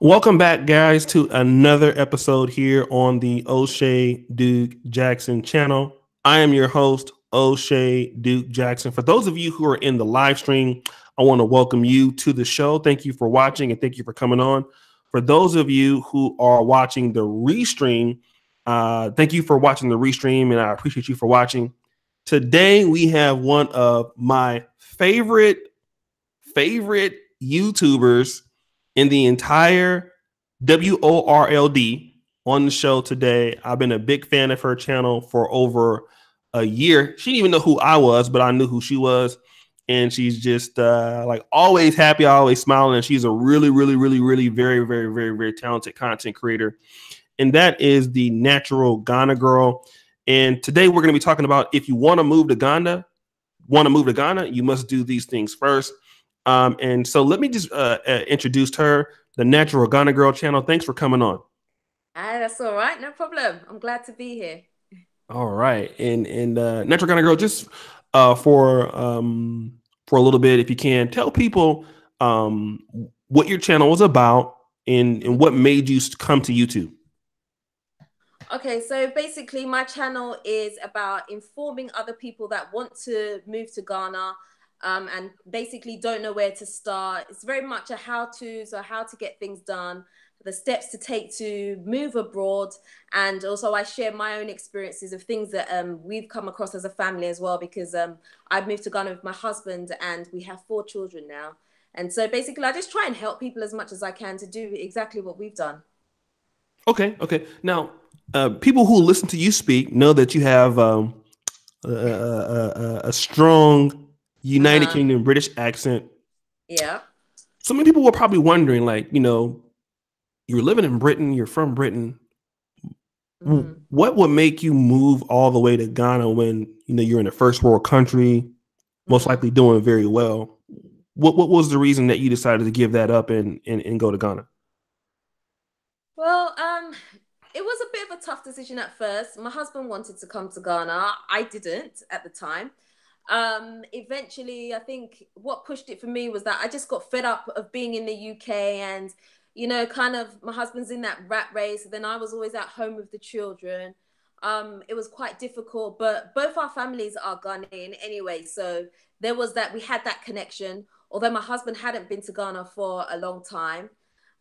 Welcome back, guys, to another episode here on the O'Shea Duke Jackson channel. I am your host, O'Shea Duke Jackson. For those of you who are in the live stream, I want to welcome you to the show. Thank you for watching and thank you for coming on. For those of you who are watching the restream, thank you for watching the restream, and I appreciate you for watching. Today, we have one of my favorite YouTubers in the entire WORLD on the show today. I've been a big fan of her channel for over a year. She didn't even know who I was, but I knew who she was. And she's just like always happy, always smiling. And she's a really, really, really, really very, very, very, very talented content creator. And that is the natural Ghana girl. And today we're going to be talking about if you want to move to Ghana, you must do these things first. And so let me just introduce her, the Natural Garner Girl channel. Thanks for coming on. That's all right. No problem. I'm glad to be here. All right. And Natural Garner Girl, just for a little bit, if you can, tell people what your channel was about and what made you come to YouTube. Okay, so basically my channel is about informing other people that want to move to Ghana and basically don't know where to start. It's very much a how-to, so how to get things done, the steps to take to move abroad. And also I share my own experiences of things that we've come across as a family as well, because I've moved to Ghana with my husband and we have 4 children now. And so basically I just try and help people as much as I can to do exactly what we've done. Okay. Now, people who listen to you speak know that you have a strong United Kingdom British accent. Yeah. So many people were probably wondering, like, you're living in Britain, you're from Britain. What would make you move all the way to Ghana when you're in a first world country, most likely doing very well? What was the reason that you decided to give that up and go to Ghana? Well, it was a bit of a tough decision at first. My husband wanted to come to Ghana. I didn't at the time. Eventually, I think what pushed it for me was that I just got fed up of being in the UK and, kind of my husband's in that rat race. Then I was always at home with the children. It was quite difficult, but both our families are Ghanaian anyway. So there was that, we had that connection. Although my husband hadn't been to Ghana for a long time.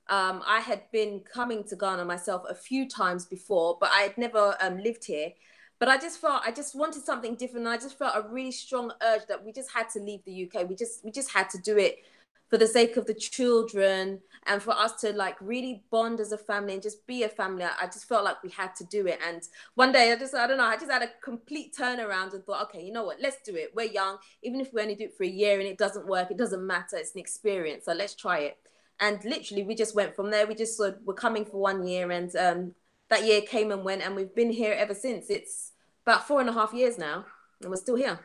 I had been coming to Ghana myself a few times before, but I had never lived here. But I just felt I just wanted something different. And I just felt a really strong urge that we just had to leave the UK. We just had to do it for the sake of the children and for us to like really bond as a family and just be a family. I just felt like we had to do it. And one day I just had a complete turnaround and thought, okay, you know what, let's do it. We're young. Even if we only do it for a year and it doesn't work, it doesn't matter. It's an experience. So let's try it. And literally, we just went from there. We just were coming for 1 year, and that year came and went, and we've been here ever since. It's about 4.5 years now, and we're still here.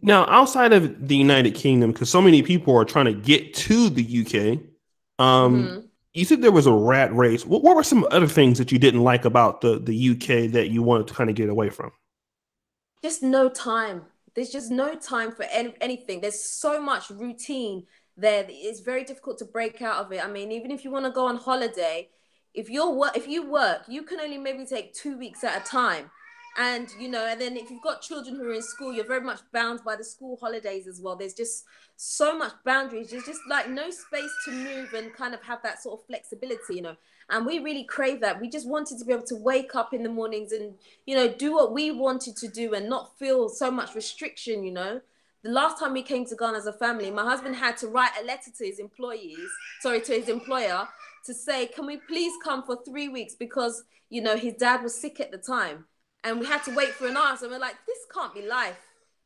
Now, outside of the United Kingdom, because so many people are trying to get to the UK, you said there was a rat race. What were some other things that you didn't like about the UK that you wanted to kind of get away from? Just no time. There's just no time for anything. There's so much routine there. It's very difficult to break out of it. I mean, even if you want to go on holiday, if you work, you can only maybe take 2 weeks at a time. And and then if you've got children who are in school, you're very much bound by the school holidays as well. There's just so much boundaries. There's just like no space to move and kind of have that sort of flexibility. And we really crave that. We just wanted to be able to wake up in the mornings and, do what we wanted to do and not feel so much restriction. The last time we came to Ghana as a family, my husband had to write a letter to his employer to say, can we please come for 3 weeks because, his dad was sick at the time. And we had to wait for an answer. And we're like, this can't be life.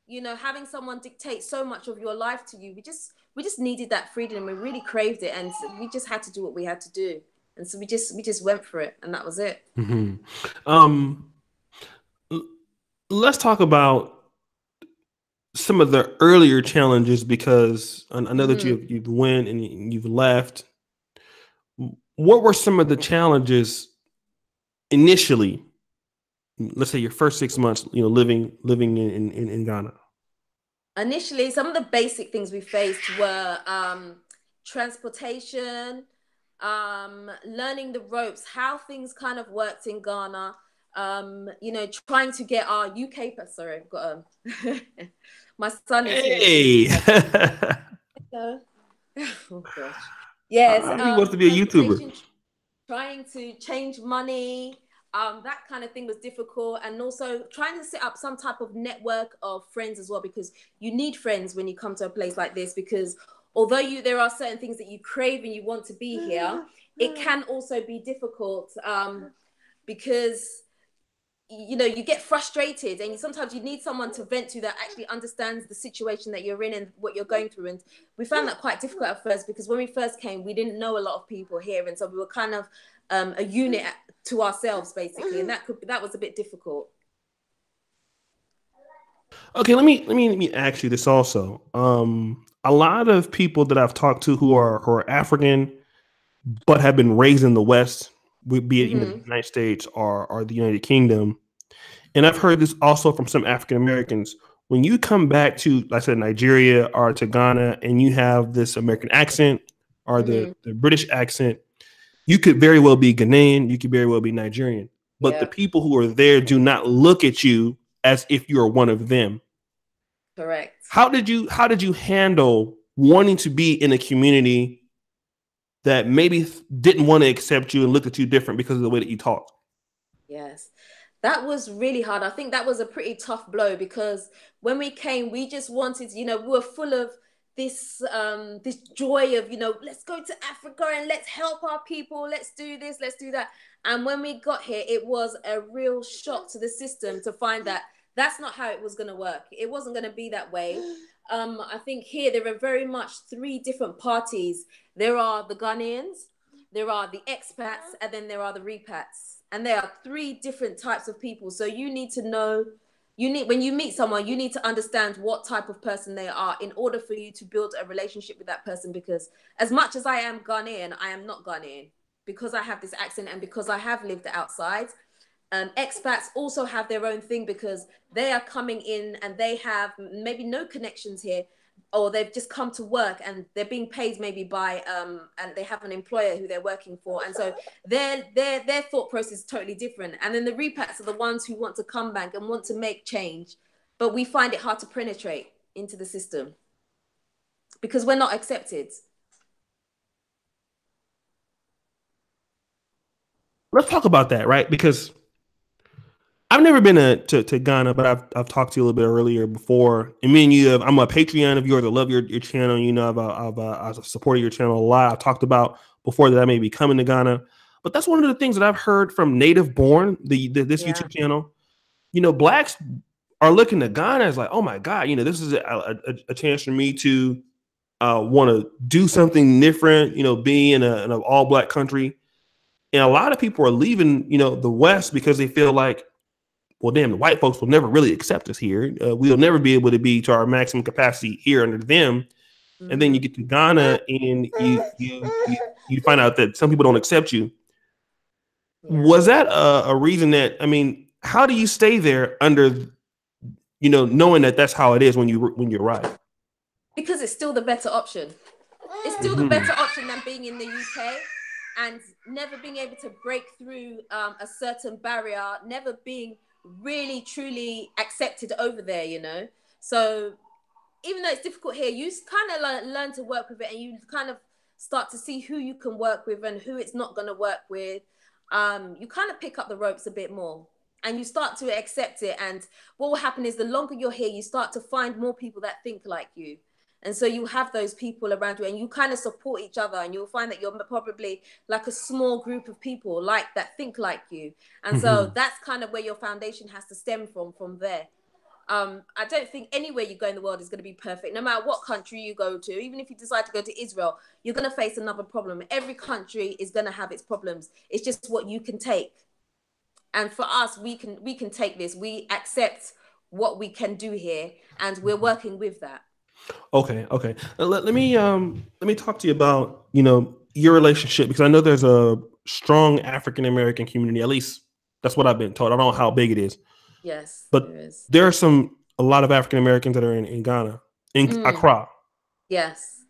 Having someone dictate so much of your life to you. We just needed that freedom and we really craved it. And we just had to do what we had to do. And so we just went for it, and that was it. Let's talk about some of the earlier challenges, because I know that you've won and you've left. What were some of the challenges initially? Let's say your first 6 months, living in Ghana. Initially, some of the basic things we faced were transportation, learning the ropes, how things kind of worked in Ghana. Trying to get our UK. Sorry, I've got my son is here. Hey. So, oh gosh, yes. He wants to be a YouTuber. Transportation, trying to change money, that kind of thing was difficult. And also trying to set up some type of network of friends as well, because you need friends when you come to a place like this, because although there are certain things that you crave and you want to be here, it can also be difficult, because you get frustrated, and sometimes you need someone to vent to that actually understands the situation that you're in and what you're going through. And we found that quite difficult at first, because when we first came, we didn't know a lot of people here, and so we were kind of a unit to ourselves basically, and that was a bit difficult. Okay, let me ask you this also. A lot of people that I've talked to who are African but have been raised in the West, be it the United States or the United Kingdom, and I've heard this also from some African Americans. When you come back to, like I said, Nigeria or to Ghana, and you have this American accent or the British accent, you could very well be Ghanaian, you could very well be Nigerian, but the people who are there do not look at you as if you are one of them. Correct. How did you handle wanting to be in a community that maybe didn't want to accept you and looked at you different because of the way that you talked? Yes, that was really hard. I think that was a pretty tough blow, because when we came, we just wanted, we were full of this joy of, let's go to Africa and let's help our people. Let's do this, let's do that. And when we got here, it was a real shock to the system to find that that's not how it was going to work. It wasn't going to be that way. I think here there are very much three different parties. There are the Ghanaians, there are the expats, and then there are the repats. And there are three different types of people. So you need to know, when you meet someone, you need to understand what type of person they are in order for you to build a relationship with that person. Because as much as I am Ghanaian, I am not Ghanaian, because I have this accent and because I have lived outside. Expats also have their own thing, because they are coming in and they have maybe no connections here, or they've just come to work and they're being paid maybe by and they have an employer who they're working for, and so their thought process is totally different. And then the repats are the ones who want to come back and want to make change, but we find it hard to penetrate into the system because we're not accepted. Let's talk about that, right? Because I've never been to Ghana, but I've talked to you a little bit earlier before. And me and you I'm a Patreon of yours. I love your channel. I've supported your channel a lot. I talked about before that I may be coming to Ghana. But that's one of the things that I've heard from Native Born, this YouTube channel. Blacks are looking to Ghana as like, oh my God, this is a chance for me to want to do something different, be in an all Black country. And a lot of people are leaving, the West because they feel like, well, damn, the white folks will never really accept us here. We'll never be able to be to our maximum capacity here under them. And then you get to Ghana and you find out that some people don't accept you. Yeah. Was that a reason that, how do you stay there under, knowing that that's how it is when you arrive? Because it's still the better option. It's still the better option than being in the UK and never being able to break through a certain barrier, never being really truly accepted over there, So even though it's difficult here, you kind of learn to work with it, and you kind of start to see who you can work with and who it's not going to work with. You kind of pick up the ropes a bit more and you start to accept it. And what will happen is the longer you're here, you start to find more people that think like you. And so you have those people around you and you kind of support each other, and you'll find that you're probably like a small group of people that think like you. And so that's kind of where your foundation has to stem from there. I don't think anywhere you go in the world is going to be perfect. No matter what country you go to, even if you decide to go to Israel, you're going to face another problem. Every country is going to have its problems. It's just what you can take. And for us, we can take this. We accept what we can do here, and we're working with that. Okay. Let me talk to you about your relationship, because I know there's a strong African American community. At least that's what I've been told. I don't know how big it is. Yes, but there are a lot of African Americans that are in Ghana, in Accra. Yes.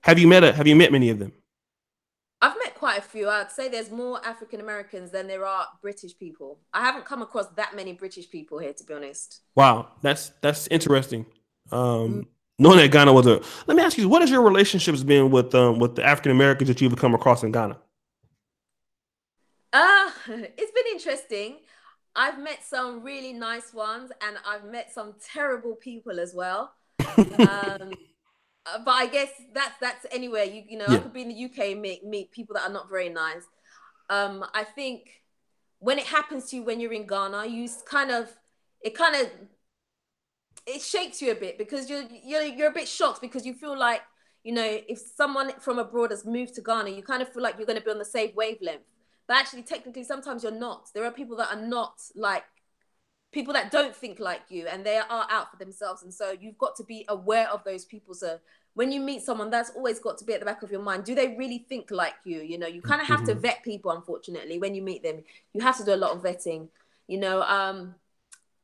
Have you met many of them? I've met quite a few. I'd say there's more African Americans than there are British people. I haven't come across that many British people here, to be honest. Wow, that's interesting. Mm. Knowing that Ghana was a, let me ask you, what has your relationships been with the African Americans that you've come across in Ghana? It's been interesting. I've met some really nice ones, and I've met some terrible people as well. Um, but I guess that's anywhere. I Yeah. could be in the UK and meet people that are not very nice. I think when it happens to you when you're in Ghana, it kind of it shakes you a bit because you're a bit shocked because you feel like if someone from abroad has moved to Ghana, you kind of feel like you're going to be on the same wavelength. But actually, technically, sometimes you're not. There are people that are not like people that don't think like you, and they are out for themselves. And so you've got to be aware of those people. So when you meet someone, that's always got to be at the back of your mind. Do they really think like you? You kind of have to Mm-hmm. vet people. Unfortunately, when you meet them, you have to do a lot of vetting. You know,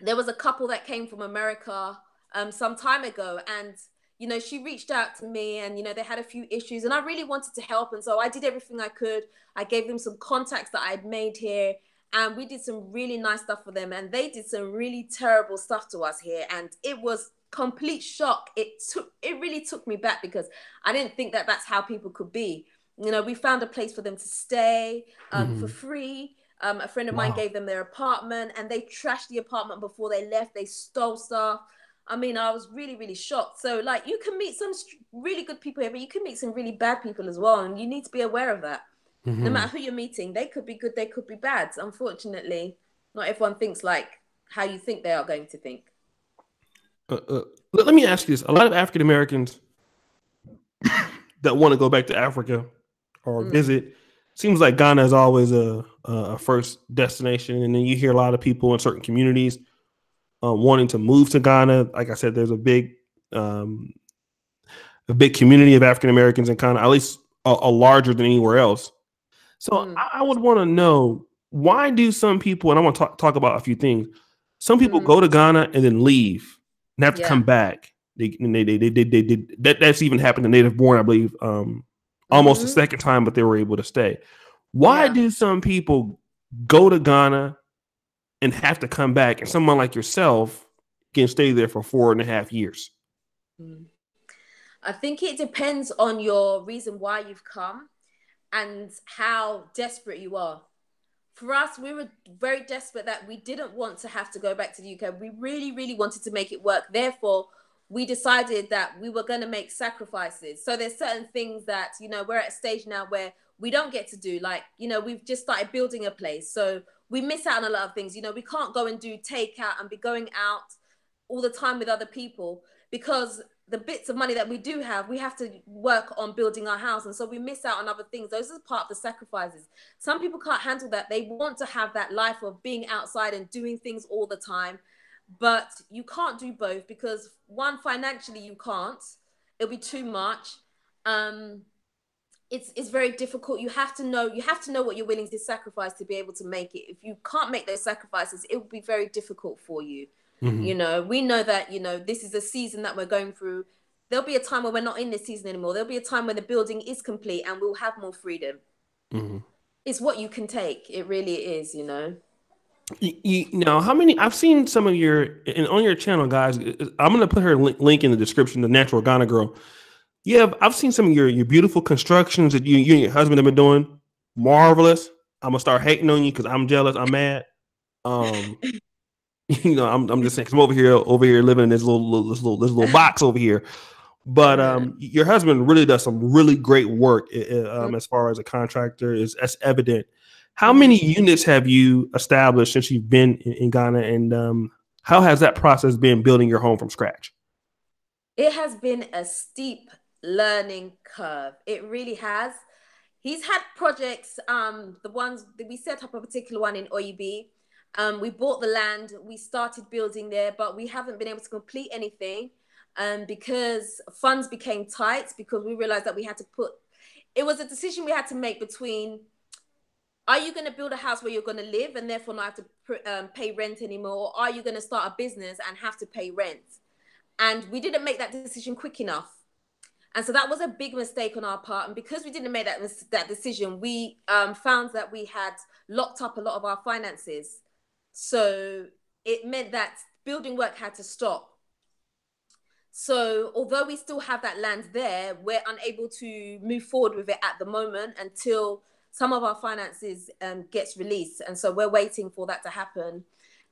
there was a couple that came from America some time ago, and she reached out to me, and they had a few issues, and I really wanted to help, and so I did everything I could. I gave them some contacts that I had made here, and we did some really nice stuff for them, and they did some really terrible stuff to us here, and it was complete shock. It really took me back because I didn't think that that's how people could be. We found a place for them to stay for Mm-hmm. free. A friend of mine Wow. gave them their apartment, and they trashed the apartment before they left. They stole stuff. I mean, I was really, really shocked. So, like, you can meet some really good people here, but you can meet some really bad people as well. And you need to be aware of that. No Mm-hmm. matter who you're meeting, they could be good, they could be bad. Unfortunately, not everyone thinks like how you think they are going to think. Uh, uh, let me ask you this: a lot of African Americans that want to go back to Africa or Mm, visit, seems like Ghana is always a first destination, and then you hear a lot of people in certain communities wanting to move to Ghana. Like I said, there's um, a big community of African Americans in Ghana, at least a larger than anywhere else. So mm, I would want to know, why do some people, and I want to talk about a few things. Some people mm. go to Ghana and then leave and have to Yeah. come back. They did that's even happened to native born, I believe, almost the Mm-hmm. second time, but they were able to stay. Why Yeah. do some people go to Ghana and have to come back, and someone like yourself can stay there for 4.5 years? Mm. I think it depends on your reason why you've come and how desperate you are. For us, we were very desperate that we didn't want to have to go back to the UK. We really, really wanted to make it work. Therefore, we decided that we were going to make sacrifices. So there's certain things that, we're at a stage now where we don't get to do. Like, we've just started building a place. So we miss out on a lot of things. We can't go and do takeout and be going out all the time with other people because the bits of money that we do have, we have to work on building our house. And so we miss out on other things. Those are part of the sacrifices. Some people can't handle that. They want to have that life of being outside and doing things all the time. But you can't do both because one, financially, you can't. It'll be too much. Um, it's very difficult. You have to know what you're willing to sacrifice to be able to make it. If you can't make those sacrifices, it will be very difficult for you. Mm-hmm. We know that, this is a season that we're going through. There'll be a time where we're not in this season anymore. There'll be a time when the building is complete and we'll have more freedom. Mm-hmm. It's what you can take. It really is. How many? I've seen some of on your channel, guys. I'm gonna put her link in the description. The Natural Ghana Girl. Yeah, I've seen some of your beautiful constructions that you and your husband have been doing. Marvelous. I'm gonna start hating on you because I'm jealous. I'm mad. Um, I'm just saying, 'cause I'm over here living in this little box over here. But your husband really does some really great work as far as a contractor. Is That's evident. How many units have you established since you've been in Ghana, and how has that process been building your home from scratch? It has been a steep learning curve. It really has. He's had projects, the ones that we set up a particular one in OEB. We bought the land, we started building there, but we haven't been able to complete anything because funds became tight because we realized that it was a decision we had to make between, are you going to build a house where you're going to live and therefore not have to pay rent anymore? Or are you going to start a business and have to pay rent? And we didn't make that decision quick enough. And so that was a big mistake on our part. And because we didn't make that decision, we found that we had locked up a lot of our finances. So it meant that building work had to stop. So although we still have that land there, we're unable to move forward with it at the moment until some of our finances gets released. And so we're waiting for that to happen.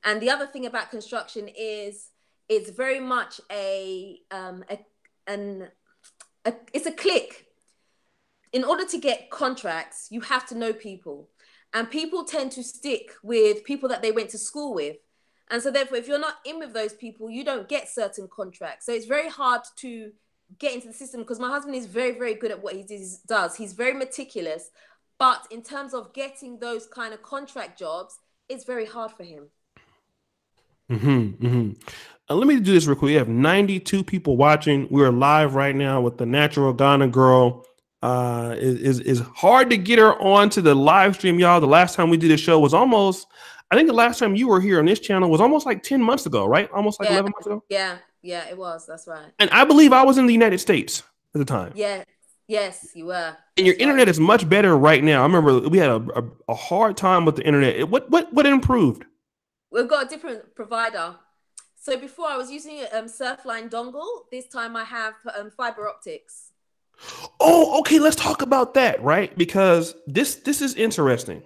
And the other thing about construction is it's very much it's a click. In order to get contracts, you have to know people. And people tend to stick with people that they went to school with. And so therefore, if you're not in with those people, you don't get certain contracts. So it's very hard to get into the system because my husband is very, very good at what he does. He's very meticulous. But in terms of getting those kind of contract jobs, it's very hard for him. Let me do this real quick. We have 92 people watching. We're live right now with the Natural Ghana Girl. Is hard to get her onto the live stream, y'all. The last time we did a show was almost, I think the last time you were here on this channel was almost like 10 months ago, right? Almost like 11 months ago. Yeah, it was. That's right. And I believe I was in the United States at the time. Yeah. Yes, you were. And your internet is much better right now. I remember we had a hard time with the internet. What improved? We've got a different provider. So before I was using a Surfline dongle. This time I have fiber optics. Oh, okay. Let's talk about that, right? Because this is interesting.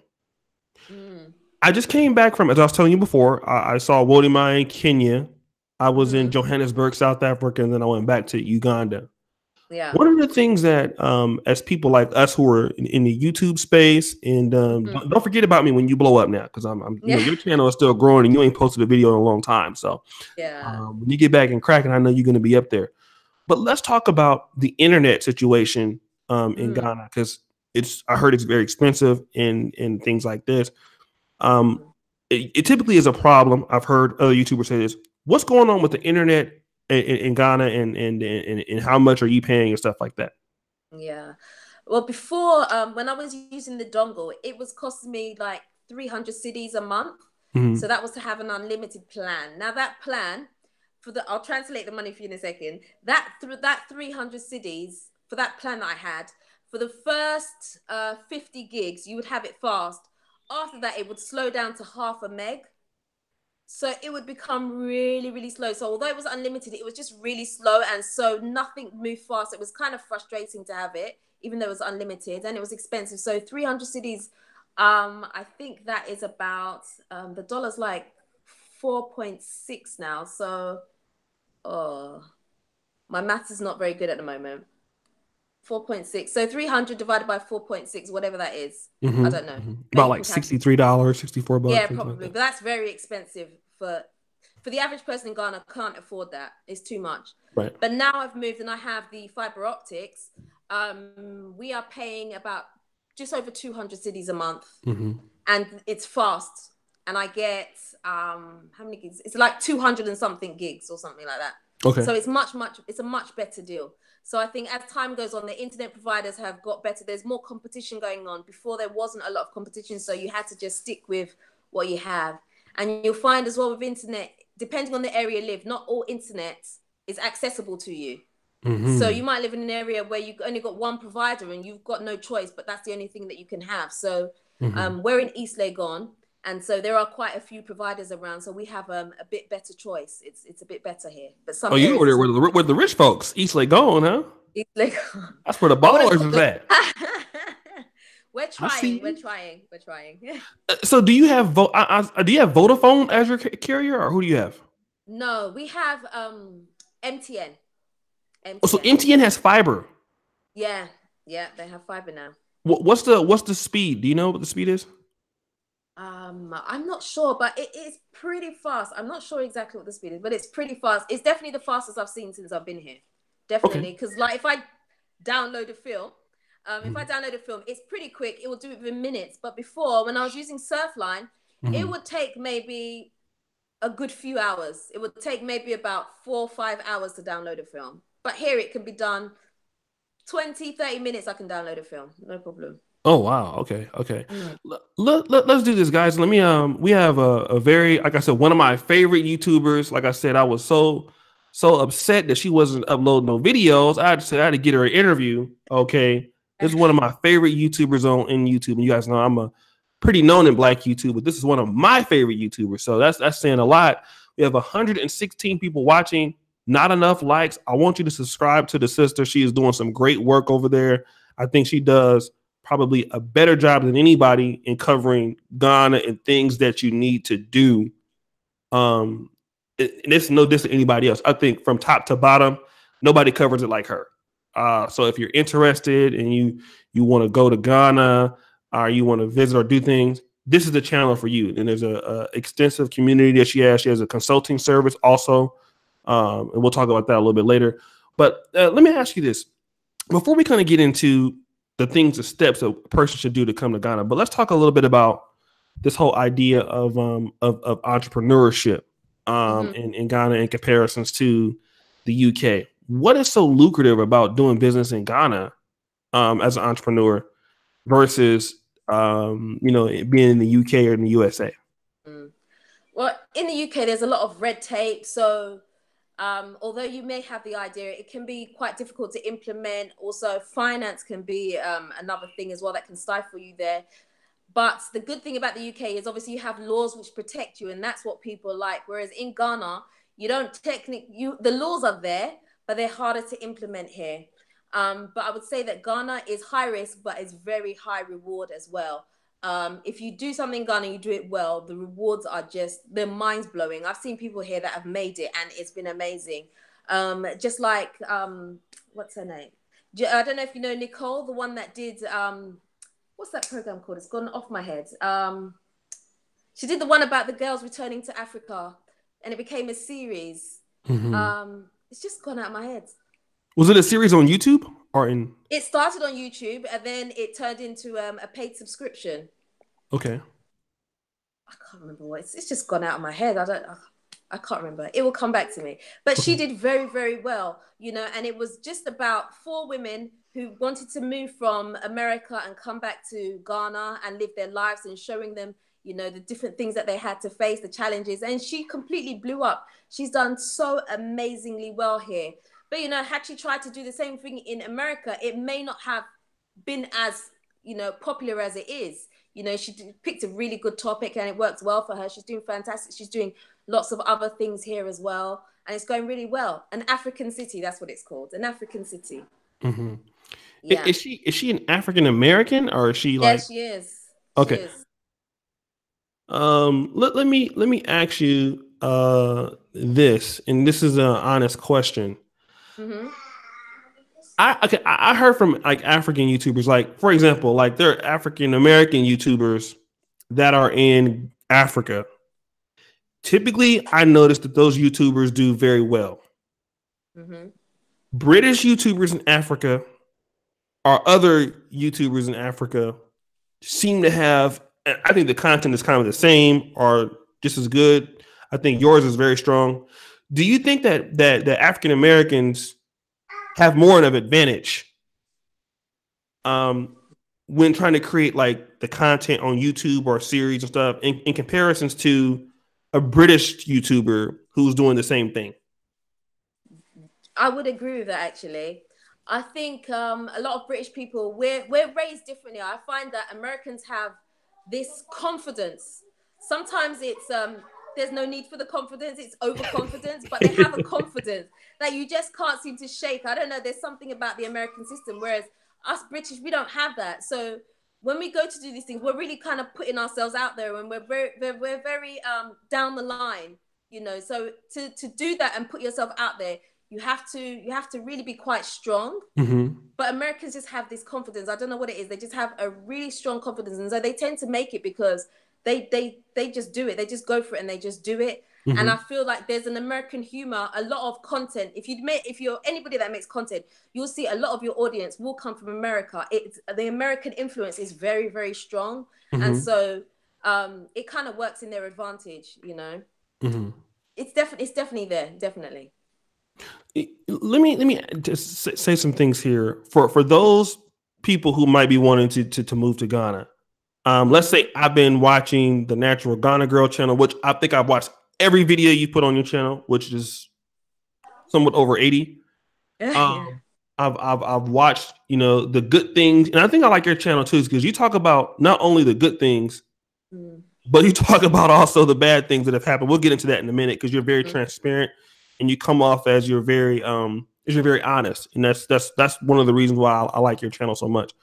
I just came back from, as I was telling you before, I saw Wodima in Kenya. I was in Johannesburg, South Africa, and then I went back to Uganda. Yeah. One of the things that, as people like us who are in the YouTube space, and don't forget about me when you blow up now, because you know, your channel is still growing and you ain't posted a video in a long time. So when you get back and cracking, I know you're going to be up there. But let's talk about the internet situation in Ghana, because I heard it's very expensive and things like this. It typically is a problem. I've heard other YouTubers say this. What's going on with the internet in Ghana, and how much are you paying and stuff like that? Yeah. Well, before, when I was using the dongle, it was costing me like 300 cedis a month. So that was to have an unlimited plan. Now that plan, I'll translate the money for you in a second. That 300 cedis for that plan that I had, for the first 50 gigs, you would have it fast. After that, it would slow down to half a meg. So it would become really, really slow. So although it was unlimited, it was just really slow. And so nothing moved fast. It was kind of frustrating to have it, even though it was unlimited and it was expensive. So 300 cedis, I think that is about, the dollar's like 4.6 now. So, my maths is not very good at the moment. 4.6. So 300 divided by 4.6, whatever that is. I don't know. About like $63, $64. Yeah, probably. But that's very expensive for the average person in Ghana. Can't afford that. It's too much. Right. But now I've moved and I have the fiber optics. We are paying about just over 200 cedis a month. And it's fast. And I get, how many gigs? It's like 200 and something gigs or something like that. Okay. So it's a much better deal. So I think as time goes on, the internet providers have got better. There's more competition going on. Before, there wasn't a lot of competition, so you had to just stick with what you have. And you'll find as well with internet, depending on the area you live, not all internet is accessible to you. So you might live in an area where you've only got one provider and you've got no choice, but that's the only thing that you can have. So we're in East Legon. And so there are quite a few providers around, so we have a bit better choice. It's a bit better here. But some you were there with the rich folks, East Legon, huh? East Legon. That's where the ballers is at. We're trying. So do you have Vodafone as your carrier, or who do you have? No, we have MTN. Oh, so MTN has fiber. Yeah, they have fiber now. What's the speed? Do you know what the speed is? I'm not sure, but it is pretty fast. I'm not sure exactly what the speed is, but it's pretty fast. It's definitely the fastest I've seen since I've been here. Definitely, because like if I download a film, it's pretty quick. It will do it within minutes. But before, when I was using Surfline, it would take maybe a good few hours. It would take maybe about 4 or 5 hours to download a film. But here it can be done 20, 30 minutes. I can download a film, no problem. Oh wow! Okay. Let's do this, guys. We have a very, like I said, one of my favorite YouTubers. Like I said, I was so so upset that she wasn't uploading no videos. I said I had to get her an interview. Okay, this is one of my favorite YouTubers on in YouTube, and you guys know I'm a pretty known in Black YouTube, but this is one of my favorite YouTubers. So that's saying a lot. We have 116 people watching. Not enough likes. I want you to subscribe to the sister. She is doing some great work over there. I think she does probably a better job than anybody in covering Ghana and things that you need to do. And it's no diss to anybody else. I think from top to bottom, nobody covers it like her. So if you're interested and you want to go to Ghana or you want to visit or do things, this is the channel for you. And there's a extensive community that she has. She has a consulting service also. And we'll talk about that a little bit later. But let me ask you this. Before we kind of get into the things, the steps a person should do to come to Ghana, but let's talk a little bit about this whole idea of entrepreneurship in Ghana in comparisons to the UK. What is so lucrative about doing business in Ghana as an entrepreneur versus being in the UK or in the USA? Well, in the UK, there's a lot of red tape. So although you may have the idea, it can be quite difficult to implement. Also, finance can be another thing as well that can stifle you there. But the good thing about the UK is obviously you have laws which protect you, and that's what people like. Whereas in Ghana, you don't the laws are there, but they're harder to implement here. But I would say that Ghana is high risk, but it's very high reward as well. If you do something in Ghana, you do it well, the rewards are they're mind blowing. I've seen people here that have made it and it's been amazing. Just like, what's her name? I don't know if you know Nicole, the one that did, what's that program called? It's gone off my head. She did the one about the girls returning to Africa and it became a series. It's just gone out of my head. Was it a series on YouTube or in? It started on YouTube and then it turned into a paid subscription. Okay. I can't remember what it's just gone out of my head. I can't remember. It will come back to me. But she did very, very well, and it was just about 4 women who wanted to move from America and come back to Ghana and live their lives and showing them, the different things that they had to face, the challenges. And she completely blew up. She's done so amazingly well here. But, had she tried to do the same thing in America, it may not have been as, popular as it is. She picked a really good topic and it works well for her. She's doing fantastic. She's doing lots of other things here as well. And it's going really well. An African city, that's what it's called. An African city. Mm-hmm. Yeah. Is she an African American or is she like? Yes, she is. Okay. She is. Let me ask you this, and this is an honest question. I heard from like African YouTubers, like for example, like there are African American YouTubers that are in Africa. Typically, I noticed that those YouTubers do very well. British YouTubers in Africa or other YouTubers in Africa seem to have, I think the content is kind of the same or just as good. I think yours is very strong. Do you think that the African Americans have more of an advantage when trying to create like the content on YouTube or series and stuff in comparisons to a British YouTuber who's doing the same thing? I would agree with that, actually. I think a lot of British people, we're raised differently. I find that Americans have this confidence. Sometimes it's there's no need for the confidence, it's overconfidence, but they have a confidence that you just can't seem to shake. I don't know, there's something about the American system, whereas us British, we don't have that. So when we go to do these things, we're really kind of putting ourselves out there and we're very down the line, so to do that and put yourself out there, you have to really be quite strong. But Americans just have this confidence. I don't know what it is. They just have a really strong confidence. And so they tend to make it because they just do it. They just go for it and they just do it. And I feel like there's an American humor, a lot of content. If you're anybody that makes content, you'll see a lot of your audience will come from America. The American influence is very, very strong. And so it kind of works in their advantage, It's definitely there, definitely. Let me just say some things here for those people who might be wanting to move to Ghana. Let's say I've been watching the Natural Ghana Girl channel, which I think I've watched every video you put on your channel, which is somewhat over 80. Yeah. I've watched, the good things, and I think I like your channel too, because you talk about not only the good things, Mm. but you talk about also the bad things that have happened. We'll get into that in a minute because you're very transparent and you come off as you're very honest, and that's one of the reasons why I like your channel so much.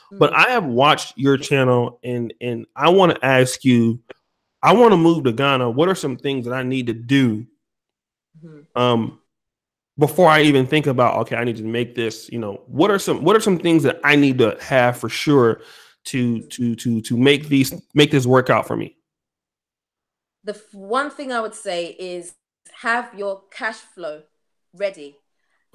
But I have watched your channel, and I want to ask you, I want to move to Ghana. What are some things that I need to do before I even think about, okay, I need to make this, what are some things that I need to have for sure to make this work out for me? The one thing I would say is have your cash flow ready.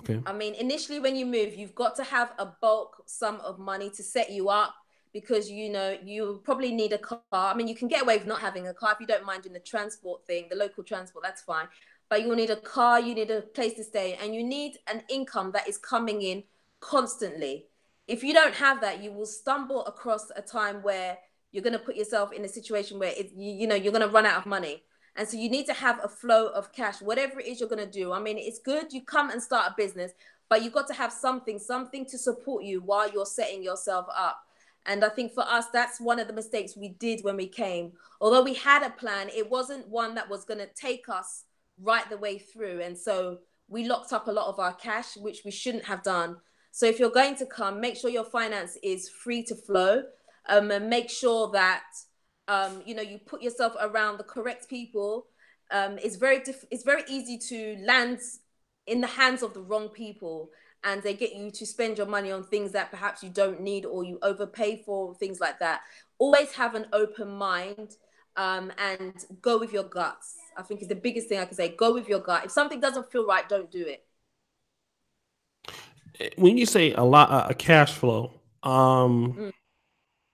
Okay. I mean, initially when you move, you've got to have a bulk sum of money to set you up, because you probably need a car. I mean, you can get away with not having a car if you don't mind doing the transport thing, the local transport, that's fine. But you'll need a car, you need a place to stay, and you need an income that is coming in constantly. If you don't have that, you will stumble across a time where you're going to put yourself in a situation where you're going to run out of money. And so you need to have a flow of cash, whatever it is you're going to do. I mean, it's good you come and start a business, but you've got to have something to support you while you're setting yourself up. And I think for us, that's one of the mistakes we did when we came. Although we had a plan, it wasn't one that was going to take us right the way through. And so we locked up a lot of our cash, which we shouldn't have done. So if you're going to come, make sure your finance is free to flow, and make sure that you put yourself around the correct people. It's very easy to land in the hands of the wrong people, and they get you to spend your money on things that perhaps you don't need, or you overpay for, things like that. Always have an open mind, and go with your guts. I think is the biggest thing I can say. Go with your gut. If something doesn't feel right, don't do it. When you say a cash flow, all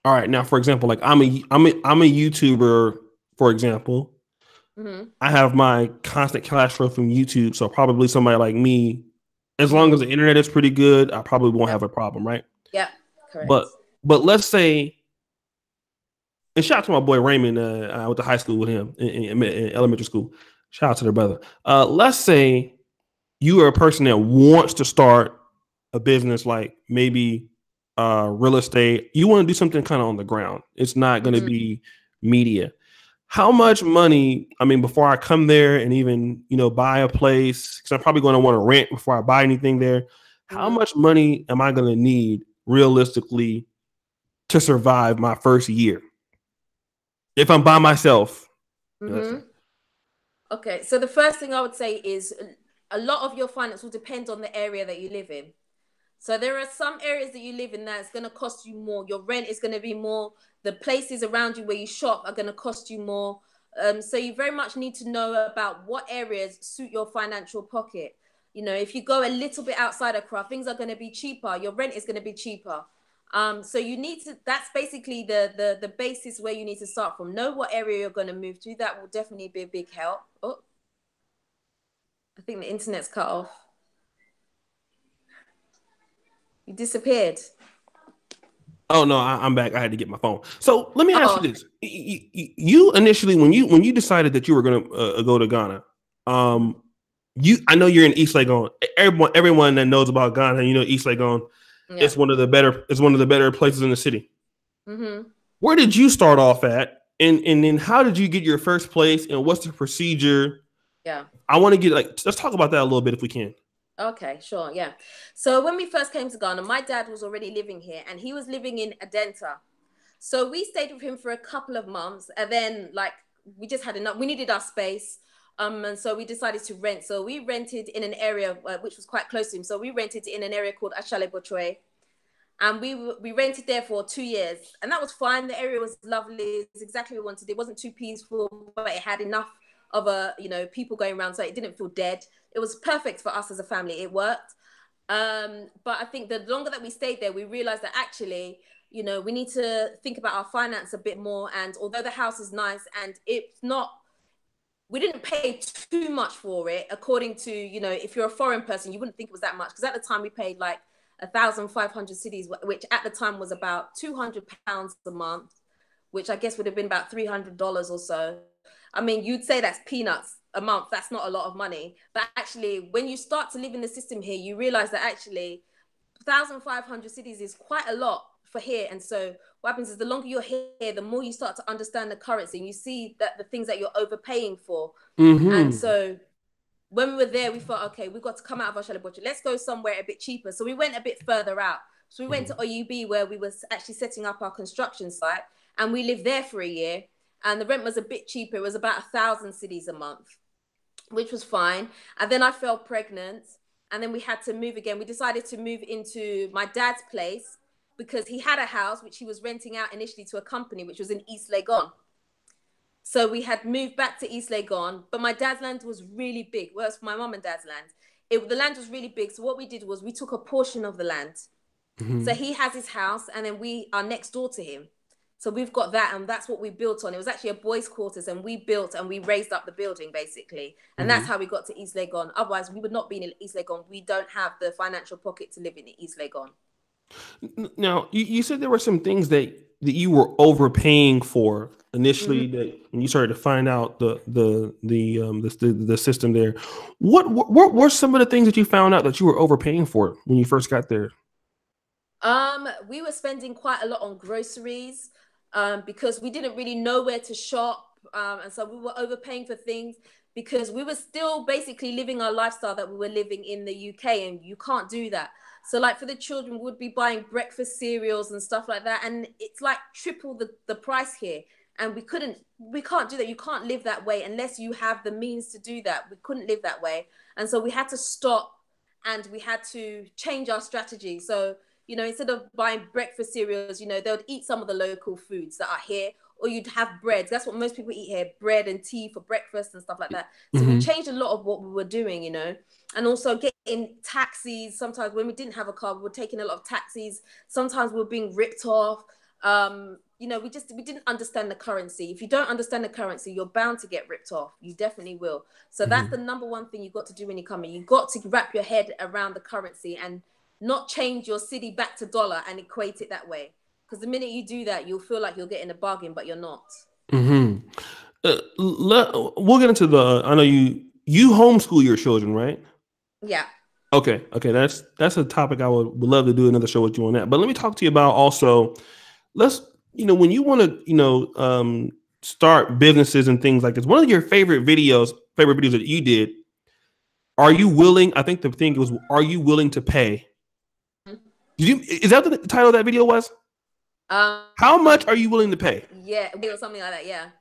right, now for example, like I'm a YouTuber, for example. I have my constant cash flow from YouTube, so probably somebody like me, as long as the internet is pretty good, I probably won't have a problem, right? Yeah, correct. But let's say, and shout out to my boy Raymond. I went to high school with him in elementary school. Shout out to their brother. Let's say you are a person that wants to start a business, like maybe real estate. You want to do something kind of on the ground. It's not going to be media. How much money, I mean, before I come there and even, buy a place, because I'm probably going to want to rent before I buy anything there. How much money am I going to need realistically to survive my first year if I'm by myself? Okay, so the first thing I would say is a lot of your finance will depend on the area that you live in. So there are some areas that you live in that's going to cost you more. Your rent is going to be more. The places around you where you shop are going to cost you more. So you very much need to know about what areas suit your financial pocket. If you go a little bit outside of Accra, things are going to be cheaper. Your rent is going to be cheaper. So you need to, that's basically the basis where you need to start from. Know what area you're going to move to. That will definitely be a big help. Oh, I think the internet's cut off. You disappeared. Oh no, I'm back. I had to get my phone. So let me ask you this: you initially, when you decided that you were going to go to Ghana, I know you're in East Legon. Everyone that knows about Ghana, East Legon. Yeah. It's one of the better places in the city. Where did you start off at, and then how did you get your first place, and what's the procedure? Yeah, I want to get let's talk about that a little bit if we can. Okay, sure. Yeah. So when we first came to Ghana, my dad was already living here, and he was living in Adenta. So we stayed with him for a couple of months, and then we just had enough. We needed our space. And so we decided to rent. So we rented in an area which was quite close to him. So we rented in an area called Ashale Botroe. And we rented there for 2 years. And that was fine. The area was lovely. It's exactly what we wanted. It wasn't too peaceful, but it had enough of people going around, so it didn't feel dead. It was perfect for us as a family. It worked. But I think the longer that we stayed there, we realized that actually, we need to think about our finance a bit more. And although the house is nice and it's not, we didn't pay too much for it. According to, if you're a foreign person, you wouldn't think it was that much. Because at the time we paid 1,500 cedis, which at the time was about £200 a month, which I guess would have been about $300 or so. I mean, you'd say that's peanuts a month. That's not a lot of money. But actually, when you start to live in the system here, you realize that actually 1,500 cities is quite a lot for here. And so what happens is the longer you're here, the more you start to understand the currency and you see that the things that you're overpaying for. And so when we were there, we thought, okay, we've got to come out of our shallow budget. Let's go somewhere a bit cheaper. So we went a bit further out. So we went to OUB where we were actually setting up our construction site, and we lived there for a year. And the rent was a bit cheaper. It was about 1,000 cedis a month, which was fine. And then I fell pregnant, and then we had to move again. We decided to move into my dad's place because he had a house which he was renting out initially to a company, which was in East Legon. So we had moved back to East Legon, but my dad's land was really big. Well, it's my mum and dad's land. The land was really big. So what we did was we took a portion of the land. So he has his house, and then we are next door to him. So we've got that, and that's what we built on. It was actually a boys' quarters, and we built and we raised up the building, basically. And that's how we got to East Legon. Otherwise, we would not be in East Legon. We don't have the financial pocket to live in East Legon. Now, you said there were some things that you were overpaying for initially that when you started to find out the system there. What were some of the things that you found out that you were overpaying for when you first got there? We were spending quite a lot on groceries because we didn't really know where to shop. And so we were overpaying for things because we were still basically living our lifestyle that we were living in the UK, and you can't do that. So like for the children, we would be buying breakfast cereals and stuff like that. And it's like triple the price here. And we can't do that. You can't live that way unless you have the means to do that. We couldn't live that way. And so we had to stop, and we had to change our strategy. So, instead of buying breakfast cereals, they would eat some of the local foods that are here, or you'd have bread. That's what most people eat here, bread and tea for breakfast and stuff like that. So we changed a lot of what we were doing, and also getting taxis. Sometimes when we didn't have a car, we were taking a lot of taxis. Sometimes we were being ripped off. We didn't understand the currency. If you don't understand the currency, you're bound to get ripped off. You definitely will. So that's the number one thing you got to do when you come in. You got to wrap your head around the currency and not change your city back to dollar and equate it that way. Because the minute you do that, you'll feel like you're getting a bargain, but you're not. We'll get into I know you homeschool your children, right? Yeah. Okay. That's a topic I would love to do another show with you on that. But let me talk to you about also, when you want to, start businesses and things like this, one of your favorite videos that you did, are you willing? I think the thing was, are you willing to pay? Is that what the title of that video was? How much are you willing to pay? Yeah, it was something like that.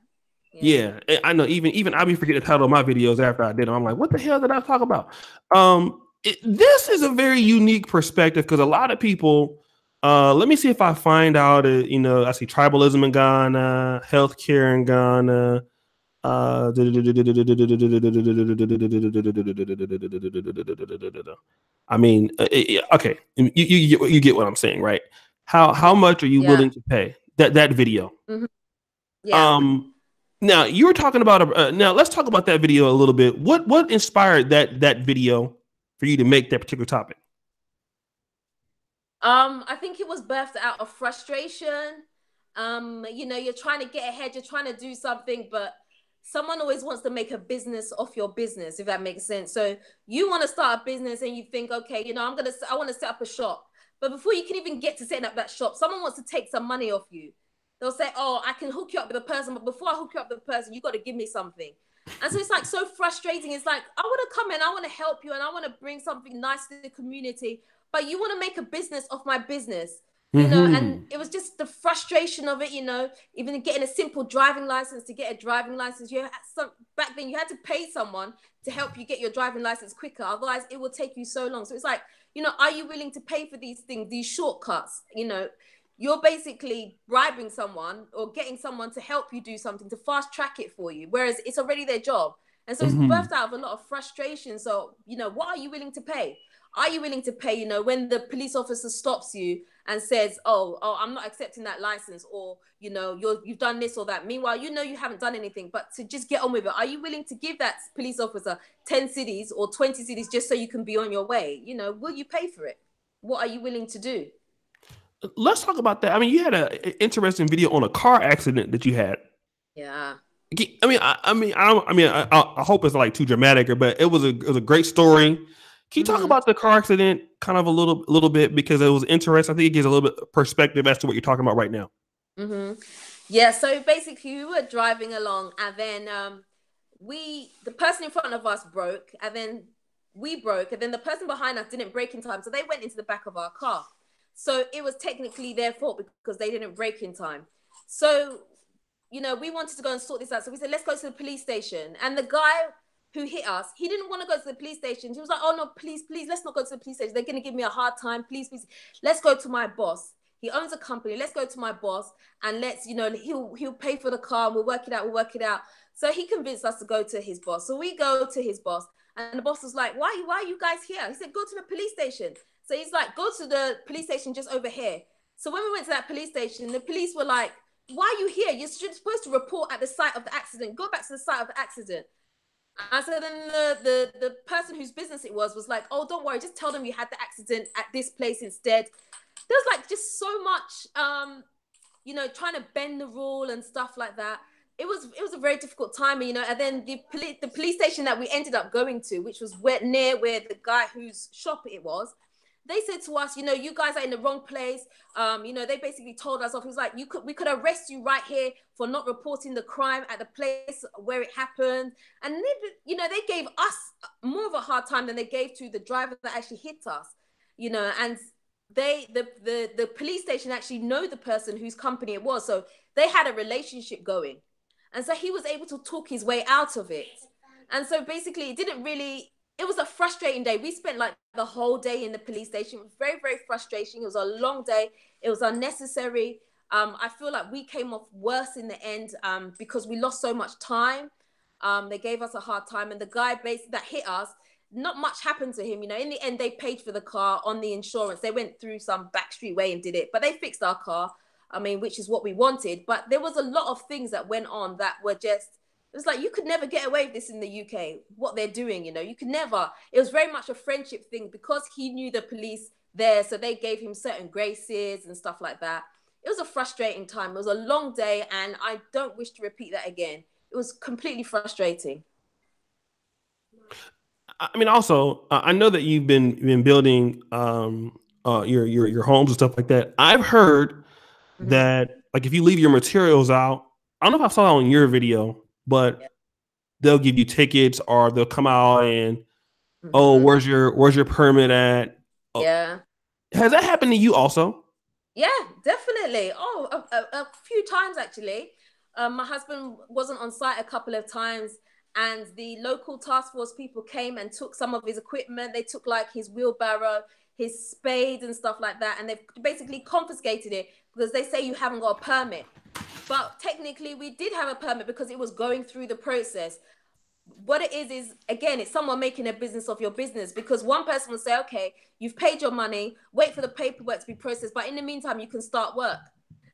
Yeah, I know. Even I be forgetting the title of my videos after I did them. I'm like, what the hell did I talk about? This is a very unique perspective because a lot of people. Let me see if I find out. I see tribalism in Ghana, healthcare in Ghana. I mean, okay, you get what I'm saying, right? How much are you willing to pay? That video. Yeah. Now you were talking about now let's talk about that video a little bit. What inspired that video for you to make that particular topic? I think it was birthed out of frustration. You're trying to get ahead, you're trying to do something, but someone always wants to make a business off your business, if that makes sense. So you want to start a business and you think, okay, I want to set up a shop. But before you can even get to setting up that shop, someone wants to take some money off you. They'll say, oh, I can hook you up with a person, but before I hook you up with a person, you got to give me something. And so it's like so frustrating. It's like, I want to come in, I want to help you, and I want to bring something nice to the community, but you want to make a business off my business. And it was just the frustration of it, even getting a simple driving license. To get a driving license, back then you had to pay someone to help you get your driving license quicker. Otherwise, it will take you so long. So it's like, are you willing to pay for these things, these shortcuts? You're basically bribing someone or getting someone to help you do something to fast track it for you, whereas it's already their job. And so it's birthed out of a lot of frustration. So, what are you willing to pay? Are you willing to pay, when the police officer stops you and says, oh, I'm not accepting that license, or, you've done this or that. Meanwhile, you haven't done anything, but to just get on with it. Are you willing to give that police officer 10 cities or 20 cities just so you can be on your way? Will you pay for it? What are you willing to do? Let's talk about that. I mean, you had an interesting video on a car accident that you had. Yeah. I hope it's like too dramatic, but it was a great story. Can you talk about the car accident kind of a little bit, because it was interesting? I think it gives a little bit of perspective as to what you're talking about right now. Yeah, so basically we were driving along, and then the person in front of us broke, and then we broke, and then the person behind us didn't brake in time, so they went into the back of our car. So it was technically their fault because they didn't brake in time. So, we wanted to go and sort this out. So we said, let's go to the police station. And the guy who hit us, he didn't want to go to the police station. He was like, oh no, please, let's not go to the police station. They're going to give me a hard time. Please. Let's go to my boss. He owns a company. Let's go to my boss, and let's, he'll pay for the car, and we'll work it out. So he convinced us to go to his boss. So we go to his boss, and the boss was like, why are you guys here? He said, go to the police station. So he's like, go to the police station just over here. So when we went to that police station, the police were like, why are you here? You're supposed to report at the site of the accident. Go back to the site of the accident. And so then the person whose business it was like, oh, don't worry, just tell them you had the accident at this place instead. There's like just so much, trying to bend the rule and stuff like that. It was a very difficult time, and then the police station that we ended up going to, which was near where the guy whose shop it was, they said to us, you guys are in the wrong place. They basically told us off. He was like, we could arrest you right here for not reporting the crime at the place where it happened. And they gave us more of a hard time than they gave to the driver that actually hit us, and the police station actually know the person whose company it was. So they had a relationship going. And so he was able to talk his way out of it. And so basically it was a frustrating day. We spent like the whole day in the police station. It was very, very frustrating. It was a long day. It was unnecessary. I feel like we came off worse in the end because we lost so much time. They gave us a hard time. And the guy that hit us, not much happened to him. In the end, they paid for the car on the insurance. They went through some backstreet way and did it. But they fixed our car, which is what we wanted. But there was a lot of things that went on that were just, it was like, you could never get away with this in the UK, what they're doing, you could never. It was very much a friendship thing because he knew the police there. So they gave him certain graces and stuff like that. It was a frustrating time. It was a long day, and I don't wish to repeat that again. It was completely frustrating. Also, I know that you've been building your homes and stuff like that. I've heard that, like, if you leave your materials out, I don't know if I saw that on your video, but they'll give you tickets, or they'll come out and, oh, where's your permit at? Oh. Yeah. Has that happened to you also? Yeah, definitely. Oh, a few times actually. My husband wasn't on site a couple of times, and the local task force people came and took some of his equipment. They took like his wheelbarrow, his spade and stuff like that. And they've basically confiscated it because they say you haven't got a permit. But technically we did have a permit because it was going through the process. What it is, again, it's someone making a business of your business, because one person will say, okay, you've paid your money, wait for the paperwork to be processed. But in the meantime, you can start work.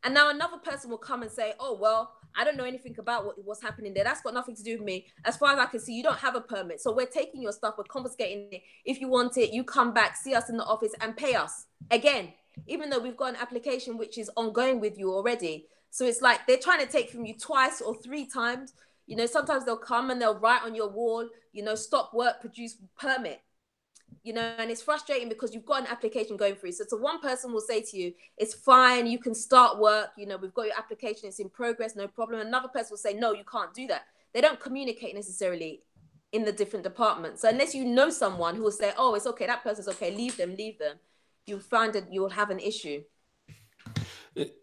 And now another person will come and say, oh, well, I don't know anything about what's happening there. That's got nothing to do with me. As far as I can see, you don't have a permit. So we're taking your stuff, we're confiscating it. If you want it, you come back, see us in the office and pay us. Again, even though we've got an application which is ongoing with you already. So it's like they're trying to take from you twice or three times. Sometimes they'll come and they'll write on your wall, stop work, produce permit. And it's frustrating because you've got an application going through. So one person will say to you, it's fine, you can start work, we've got your application, it's in progress, no problem. Another person will say, no, you can't do that. They don't communicate necessarily in the different departments. So unless you know someone who will say, oh, it's okay, that person's okay, leave them, you'll find that you'll have an issue.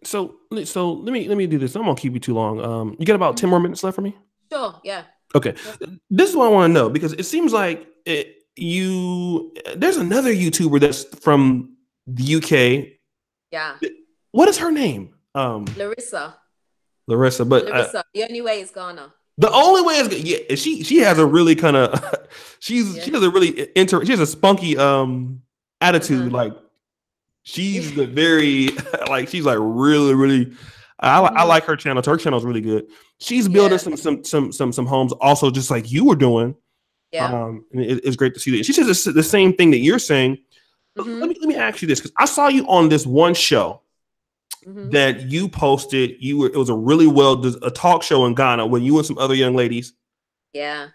So let me do this. I'm gonna keep you too long. You got about 10 more minutes left for me? Sure, yeah. Okay. This is what I want to know, because it seems like there's another YouTuber that's from the UK. Yeah. What is her name? Larissa. But Larissa. The only way is Garner. The only way is, yeah. She has a really kind of she has a really she has a spunky attitude. Like she's the very like she's like really. I like her channel. Her channel is really good. She's building some homes also, just like you were doing. Yeah. And it's great to see that. She says the same thing that you're saying. Let me ask you this, because I saw you on this one show, that you posted. It was a really a talk show in Ghana when you and some other young ladies. Yeah.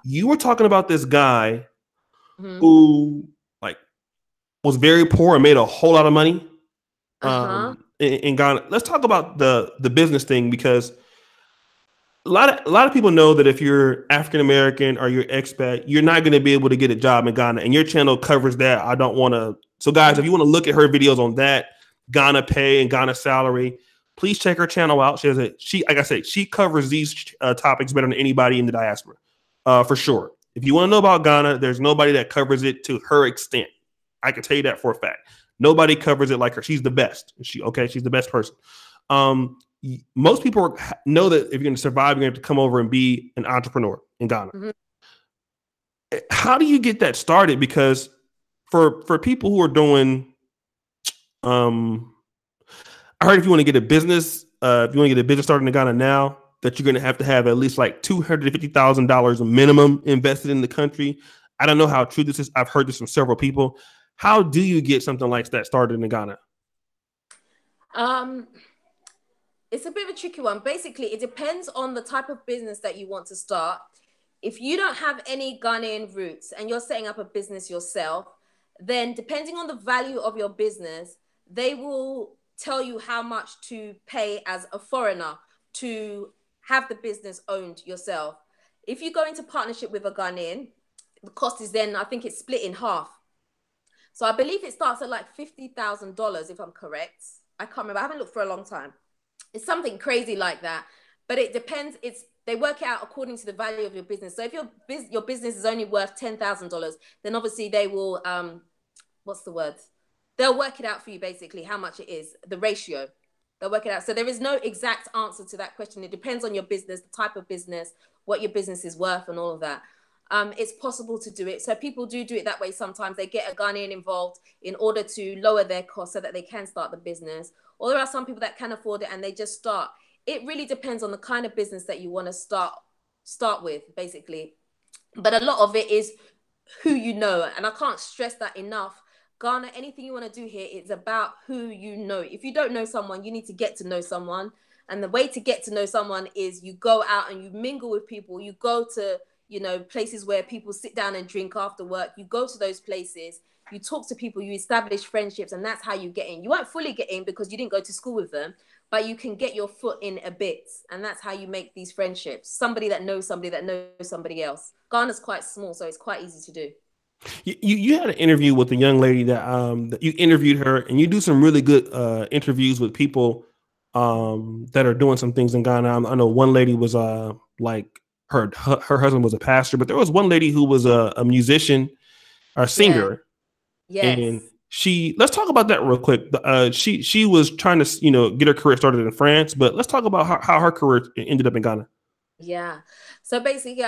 You were talking about this guy Mm-hmm. who like was very poor and made a whole lot of money in Ghana. Let's talk about the business thing, because a lot of people know that if you're African American or you're expat, you're not going to be able to get a job in Ghana, and your channel covers that. I don't want to. So, guys, if you want to look at her videos on that Ghana pay and Ghana salary, please check her channel out. Like I said, she covers these topics better than anybody in the diaspora, for sure. If you want to know about Ghana, there's nobody that covers it to her extent. I can tell you that for a fact. Nobody covers it like her. She's the best. She's the best person. Most people know that if you're going to survive, you're going to have to come over and be an entrepreneur in Ghana. How do you get that started? Because for people who are doing, I heard if you want to get a business, started in Ghana now, that you're going to have at least like $250,000 minimum invested in the country. I don't know how true this is. I've heard this from several people. How do you get something like that started in Ghana? It's a bit of a tricky one. Basically, it depends on the type of business that you want to start. If you don't have any Ghanaian roots and you're setting up a business yourself, then depending on the value of your business, they will tell you how much to pay as a foreigner to have the business owned yourself. If you go into partnership with a Ghanaian, the cost is then, I think it's split in half. So I believe it starts at like $50,000, if I'm correct. I can't remember. I haven't looked for a long time. It's something crazy like that. But it depends. They work it out according to the value of your business. So if your business is only worth $10,000, then obviously they will, what's the word? They'll work it out for you, basically, how much it is, the ratio. They'll work it out. So there is no exact answer to that question. It depends on your business, the type of business, what your business is worth, and all of that. It's possible to do it. So people do it that way sometimes. They get a Ghanaian involved in order to lower their costs so that they can start the business. Or there are some people that can afford it and they just start. It really depends on the kind of business that you want to start with, basically. But a lot of it is who you know. And I can't stress that enough. Garner, anything you want to do here, it's about who you know. If you don't know someone, you need to get to know someone. And the way to get to know someone is you go out and you mingle with people. You go to, places where people sit down and drink after work. You go to those places, you talk to people, you establish friendships, and that's how you get in. You won't fully get in because you didn't go to school with them, but you can get your foot in a bit, and that's how you make these friendships. Somebody that knows somebody else. Ghana's quite small, so it's quite easy to do. You had an interview with a young lady that you interviewed her, and you do some really good interviews with people that are doing some things in Ghana. I know one lady was like her husband was a pastor, but there was one lady who was a musician or singer. Yes. And let's talk about that real quick. She was trying to get her career started in France, but let's talk about how her career ended up in Ghana. Yeah. So basically,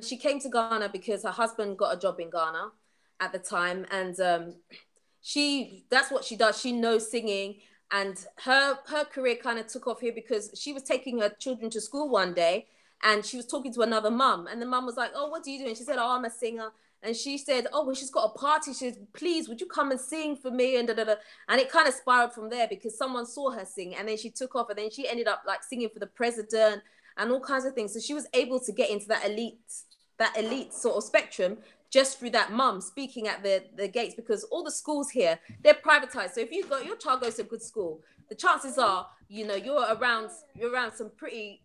she came to Ghana because her husband got a job in Ghana at the time, and that's what she does. She knows singing, and her career kind of took off here because she was taking her children to school one day, and she was talking to another mum, and the mum was like, "Oh, what do you do?" And she said, "Oh, I'm a singer." And she said, "Oh, well, she's got a party. She said, please, would you come and sing for me?" And And it kind of spiraled from there because someone saw her sing, and then she took off, and then she ended up like singing for the president and all kinds of things. So she was able to get into that elite sort of spectrum just through that mum speaking at the gates, because all the schools here, they're privatized. So if your child goes to a good school, the chances are, you're around some pretty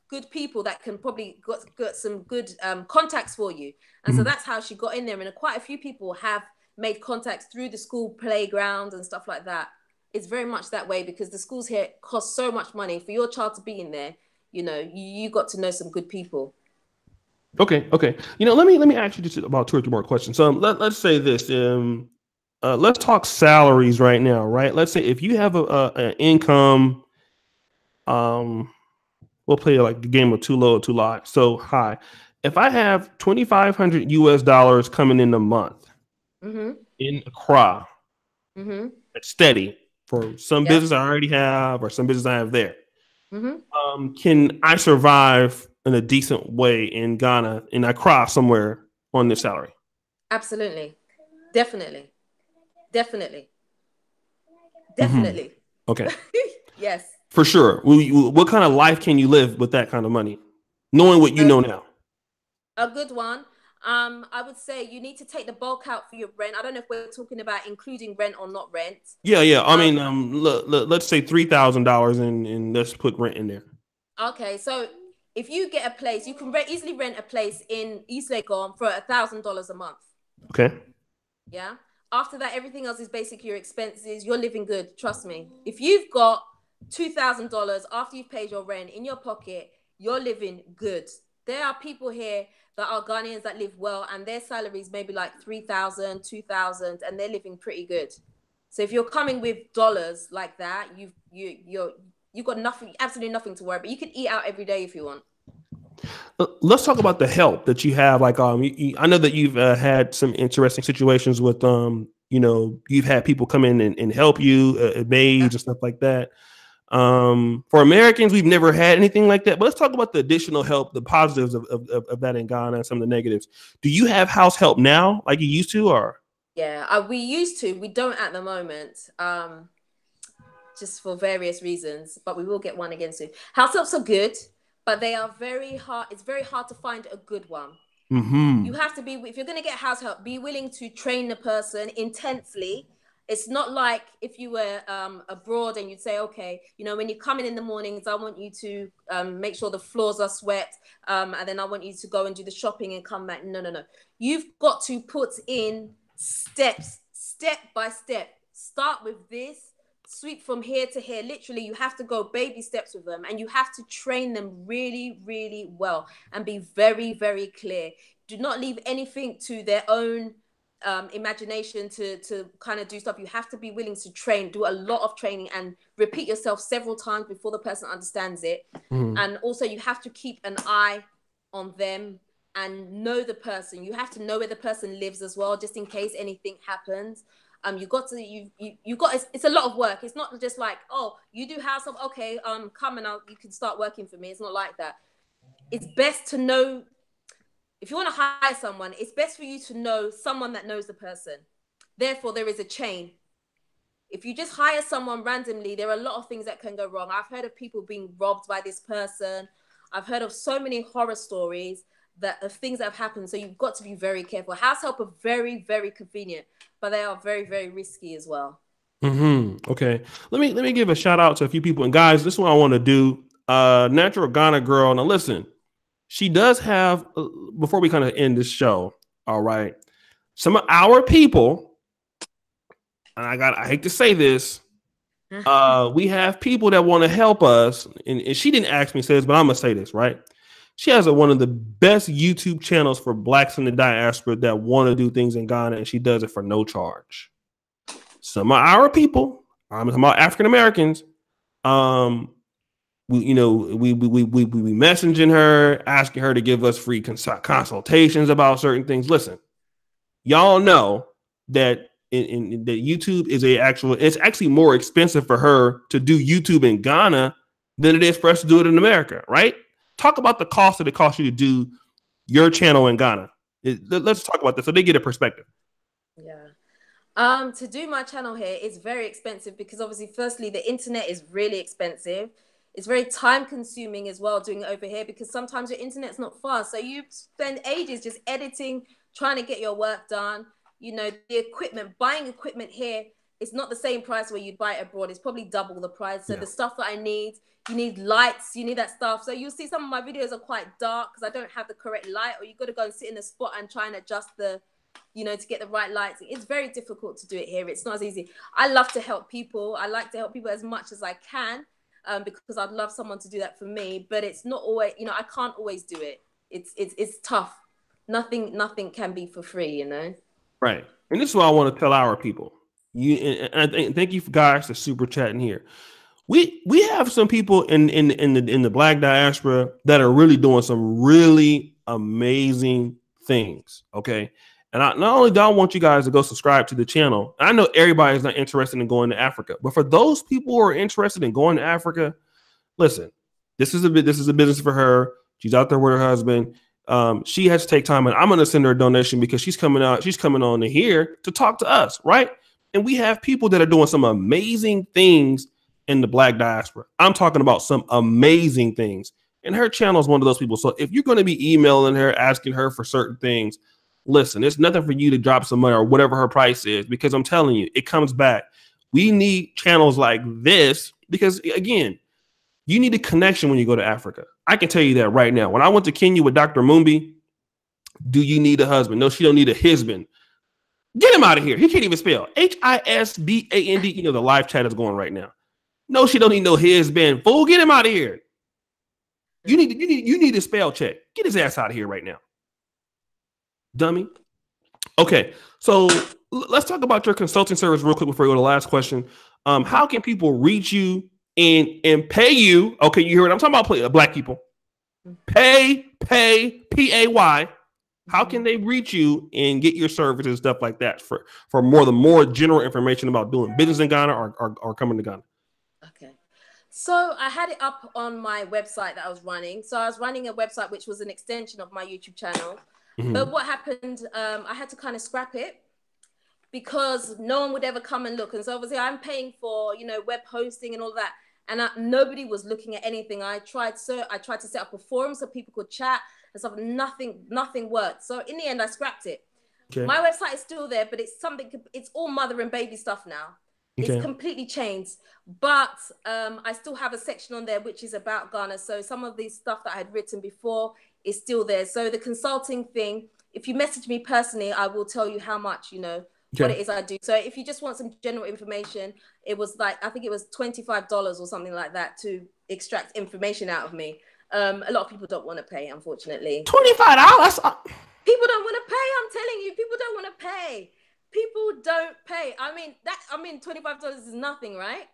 good people that can probably got some good contacts for you. And so that's how she got in there. And quite a few people have made contacts through the school playground and stuff like that. It's very much that way because the schools here cost so much money. For your child to be in there, you got to know some good people. Okay. Let me ask you just about 2 or 3 more questions. So let's say this. Let's talk salaries right now, right? Let's say if you have an income, we'll play like the game of too low or too high. If I have $2,500 coming in a month in Accra, it's steady for some business I already have or some business I have there. Can I survive in a decent way in Ghana, in Accra somewhere on this salary? Absolutely. Definitely. Okay. Yes. For sure. What kind of life can you live with that kind of money? Knowing what you know now. A good one. I would say you need to take the bulk out for your rent. I don't know if we're talking about including rent or not rent. Yeah. I mean, let's say $3,000 and let's put rent in there. Okay, so if you get a place, you can easily rent a place in East Legon for $1,000 a month. Okay. Yeah. After that, everything else is basically your expenses. You're living good. Trust me. If you've got $2,000 after you've paid your rent in your pocket, you're living good. There are people here that are Ghanaians that live well, and their salaries maybe like 3,000, 2,000, and they're living pretty good. So if you're coming with dollars like that, you've got nothing, absolutely nothing to worry about. You can eat out every day if you want. Let's talk about the help that you have. Like, I know that you've had some interesting situations with, you've had people come in and help you, maids and stuff like that. For Americans, we've never had anything like that. But let's talk about the additional help, the positives of that in Ghana, and some of the negatives. Do you have house help now, like you used to, or? Yeah, we used to. We don't at the moment. Just for various reasons, but we will get one again soon. House helps are good, but they are very hard. It's very hard to find a good one. Mm-hmm. You have to be, if you're going to get house help, be willing to train the person intensely. It's not like if you were abroad and you'd say, okay, when you come in the mornings, I want you to make sure the floors are swept, and then I want you to go and do the shopping and come back. No. You've got to put in steps, step by step. Start with this. Sweep from here to here. Literally, you have to go baby steps with them, and you have to train them really, really well and be very, very clear. Do not leave anything to their own imagination to kind of do stuff. You have to be willing to train, do a lot of training, and repeat yourself several times before the person understands it. Mm-hmm. And also, you have to keep an eye on them and know the person. You have to know where the person lives as well, just in case anything happens. It's a lot of work. It's not just like, oh, you do house help, okay, come and you can start working for me. It's not like that. It's best to know, if you want to hire someone, it's best for you to know someone that knows the person. Therefore, there is a chain. If you just hire someone randomly, there are a lot of things that can go wrong. I've heard of people being robbed by this person. I've heard of so many horror stories of things that have happened. So you've got to be very careful. House help are very, very convenient, but they are very, very risky as well. Mm-hmm. Okay. Let me give a shout out to a few people. And guys, this is what I want to do. Natural Ghana girl. Now listen, she does have, before we kind of end this show, all right, some of our people, and I hate to say this, we have people that want to help us. And she didn't ask me to say this, but I'm going to say this, right? She has one of the best YouTube channels for Blacks in the diaspora that want to do things in Ghana, and she does it for no charge. Some of our people, I'm talking about African Americans, we messaging her, asking her to give us free consultations about certain things. Listen, y'all know that in that YouTube is it's actually more expensive for her to do YouTube in Ghana than it is for us to do it in America, right? Talk about the cost that it costs you to do your channel in Ghana. Let's talk about this so they get a perspective. Yeah. To do my channel here is very expensive because obviously, firstly, the internet is really expensive. It's very time consuming as well doing it over here because sometimes your internet's not fast. So you spend ages just editing, trying to get your work done. The equipment, buying equipment here, it's not the same price where you'd buy it abroad. It's probably double the price. So the stuff that I need, you need lights, you need that stuff. So you'll see some of my videos are quite dark because I don't have the correct light, or you got to go and sit in a spot and try and adjust to get the right lights. It's very difficult to do it here. It's not as easy. I love to help people. I like to help people as much as I can because I'd love someone to do that for me. But it's not always, I can't always do it. It's tough. Nothing can be for free, Right. And this is what I want to tell our people. Thank you guys for super chatting here. We have some people in the Black diaspora that are really doing some really amazing things. Okay. And not only do I want you guys to go subscribe to the channel, I know everybody's not interested in going to Africa, but for those people who are interested in going to Africa, listen, this is a business for her. She's out there with her husband. She has to take time, and I'm going to send her a donation because she's coming on to here to talk to us, right? And we have people that are doing some amazing things in the Black diaspora. I'm talking about some amazing things. And her channel is one of those people. So if you're going to be emailing her, asking her for certain things, listen, it's nothing for you to drop some money or whatever her price is, because I'm telling you, it comes back. We need channels like this because, again, you need a connection when you go to Africa. I can tell you that right now. When I went to Kenya with Dr. Mumbi, do you need a husband? No, she don't need a husband. Get him out of here. He can't even spell. Hisband. You know, the live chat is going right now. No, she don't need no husband. Fool, get him out of here. You need a spell check. Get his ass out of here right now. Dummy. Okay, so let's talk about your consulting service real quick before we go to the last question. How can people reach you and pay you? Okay, you hear what I'm talking about? Black people. Pay, P-A-Y. How can they reach you and get your services and stuff like that for more general information about doing business in Ghana or coming to Ghana? Okay. So I had it up on my website that I was running. So I was running a website which was an extension of my YouTube channel. Mm-hmm. But what happened, I had to kind of scrap it because no one would ever come and look. And so obviously I'm paying for, web hosting and all that. And nobody was looking at anything. I tried to set up a forum so people could chat and stuff. Nothing worked. So in the end, I scrapped it. Okay. My website is still there, but it's all mother and baby stuff now. Okay. It's completely changed. But I still have a section on there which is about Ghana. So some of the stuff that I had written before is still there. So the consulting thing, if you message me personally, I will tell you how much, what it is I do. So if you just want some general information, it was I think it was $25 or something like that to extract information out of me. A lot of people don't want to pay, unfortunately. $25? People don't want to pay. I'm telling you, people don't want to pay. People don't pay. $25 is nothing, right?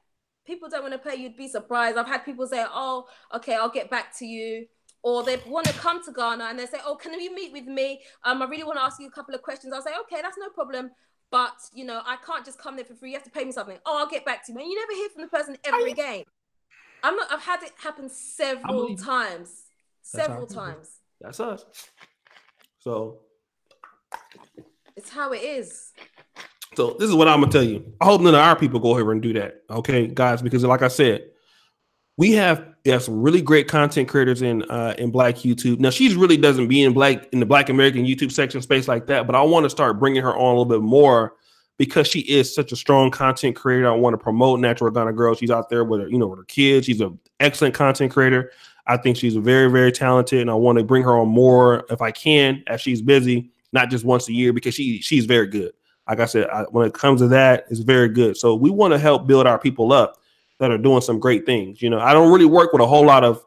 People don't want to pay. You'd be surprised. I've had people say, oh, okay, I'll get back to you. Or they want to come to Ghana and they say, oh, can you meet with me? I really want to ask you a couple of questions. I'll say, okay, that's no problem. But, I can't just come there for free. You have to pay me something. Oh, I'll get back to you. And you never hear from the person ever again. I've had it happen several times. Several times. That's us. So. It's how it is. So this is what I'm going to tell you. I hope none of our people go over and do that. Okay, guys, because like I said, we have some really great content creators in Black YouTube. Now, she really doesn't be in the Black American YouTube section space like that, but I want to start bringing her on a little bit more because she is such a strong content creator. I want to promote Natural Ghana Girl. She's out there with her kids. She's an excellent content creator. I think she's very, very talented, and I want to bring her on more if I can, as she's busy, not just once a year, because she's very good. Like I said, when it comes to that, it's very good. So we want to help build our people up that are doing some great things. I don't really work with a whole lot of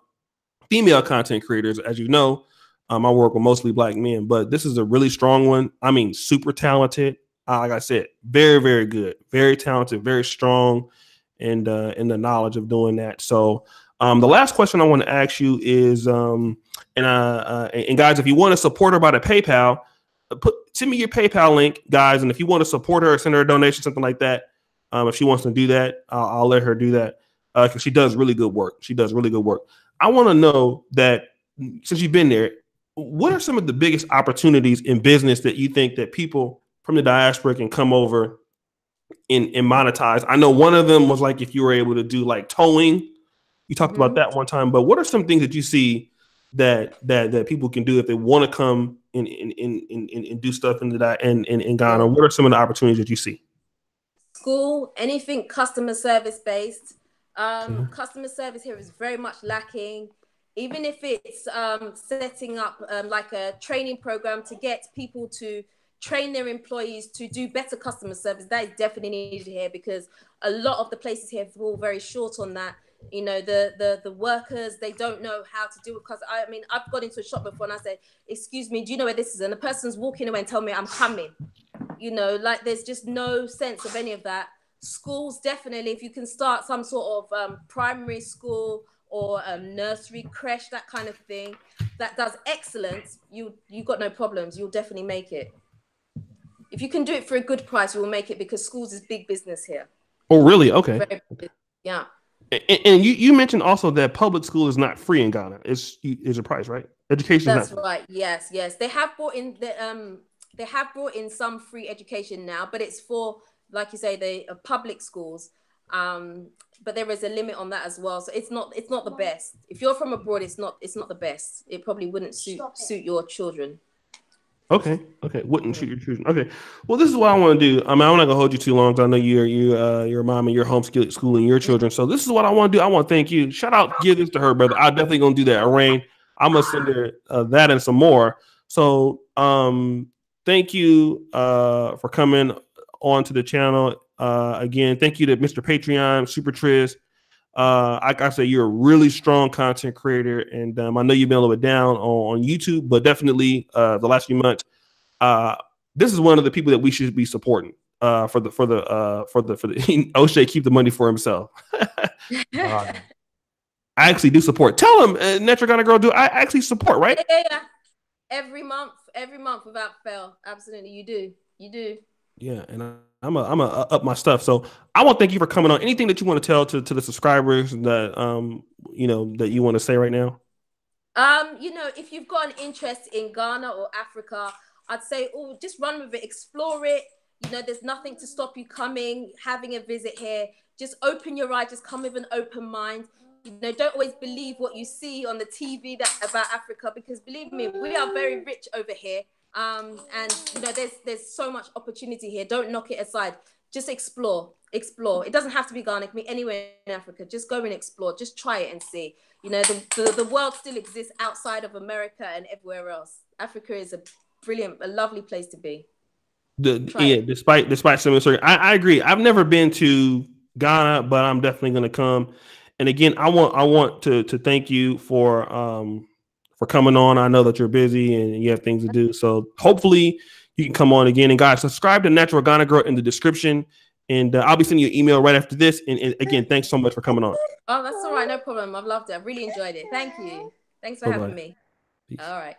female content creators, as you know. I work with mostly Black men, but this is a really strong one. I mean, super talented. Like I said, very, very good, very talented, very strong, and in the knowledge of doing that. So the last question I want to ask you is, and guys, if you want to support her by the PayPal, send me your PayPal link, guys. And if you want to support her, send her a donation, something like that. If she wants to do that, I'll let her do that because she does really good work. I want to know that since you've been there, what are some of the biggest opportunities in business that you think that people from the diaspora can come over and monetize? I know one of them was like if you were able to do like towing. You talked about that one time, but what are some things that you see that people can do if they want to come and do stuff in Ghana? What are some of the opportunities that you see? School, anything customer service based. Customer service here is very much lacking. Even if it's setting up like a training program to get people to train their employees to do better customer service, that is definitely needed here because a lot of the places here fall very short on that. The workers, they don't know how to do it. Because I've gone into a shop before and I said, excuse me, do you know where this is? And the person's walking away and telling me I'm coming. There's just no sense of any of that. Schools, definitely, if you can start some sort of primary school or nursery, creche, that kind of thing, that does excellence, you got no problems. You'll definitely make it. If you can do it for a good price, you will make it because schools is big business here. Oh, really? Okay. Yeah. And you mentioned also that public school is not free in Ghana. It's a price, right? Education. That's right. Yes. They have brought in some free education now, but it's for, like you say, the public schools. But there is a limit on that as well. So it's not the best. If you're from abroad, it's not the best. It probably wouldn't suit your children. Okay. Wouldn't shoot your children. Okay. Well, this is what I want to do. I mean, I'm not gonna hold you too long because I know you're a mom and you're homeschooling your children. So this is what I want to do. I want to thank you. Shout out, give this to her, brother. I'm definitely gonna do that. Rain. I'm gonna send her that and some more. So thank you for coming on to the channel. Again, thank you to Mr. Patreon, Super Triz. Like I said, you're a really strong content creator, and I know you've been a little bit down on YouTube, but definitely the last few months, this is one of the people that we should be supporting. For the O'Shea keep the money for himself. I actually do support. Tell him, Natural Garner Girl, do I actually support, right? Yeah. Every month without fail. Absolutely, you do. Yeah, and I'm a up my stuff. So I want to thank you for coming on. Anything that you want to tell to the subscribers that that you want to say right now? If you've got an interest in Ghana or Africa, I'd say just run with it, explore it. There's nothing to stop you coming, having a visit here. Just open your eyes, just come with an open mind. Don't always believe what you see on the TV about Africa, because believe me, we are very rich over here. And there's so much opportunity here. Don't knock it aside. Just explore. It doesn't have to be Ghana. It can be anywhere in Africa. Just go and explore. Just try it and see. The world still exists outside of America and everywhere else. Africa is a lovely place to be. Despite some of the, I agree. I've never been to Ghana, but I'm definitely going to come. And again, I want to thank you for coming on. I know that you're busy and you have things to do. So hopefully you can come on again. And guys, subscribe to Natural Garner Girl in the description. And I'll be sending you an email right after this. And again, thanks so much for coming on. Oh, that's all right. No problem. I've loved it. I really enjoyed it. Thank you. Thanks for having me. Peace. All right.